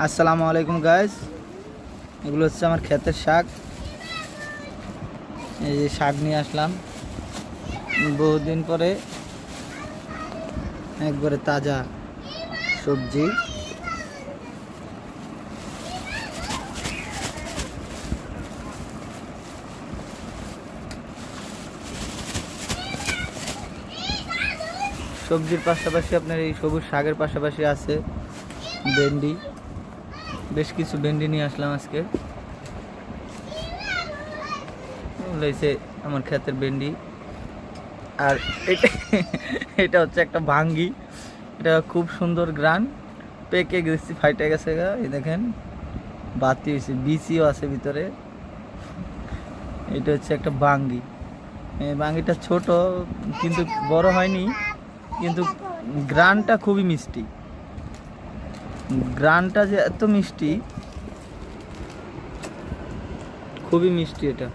আসসালামু আলাইকুম গাইস, এগুলো হচ্ছে আমার ক্ষেতের শাক। এই যে শাক নিয়ে আসলাম বহুদিন পরে, একবারে তাজা সবজি। সবজির পাশাপাশি আপনার এই সবুজ শাকের পাশাপাশি আছে ভেন্ডি। বেশ কিছু ভেন্ডি নিয়ে আসলাম আজকে। লইছে আমার ক্ষেতের ভেন্ডি। আর এটা এটা হচ্ছে একটা ভাঙ্গি। এটা খুব সুন্দর গ্রান, পেকে গেছে, ফাইটে গেছে গা। এই দেখেন বাতি হয়েছে, বিচিও আছে ভিতরে। এটা হচ্ছে একটা বাঙ্গি। এই বাঙ্গিটা ছোট কিন্তু বড় হয়নি, কিন্তু গ্রানটা খুবই মিষ্টি। গ্রানটা যে এত মিষ্টি, খুবই মিষ্টি এটা।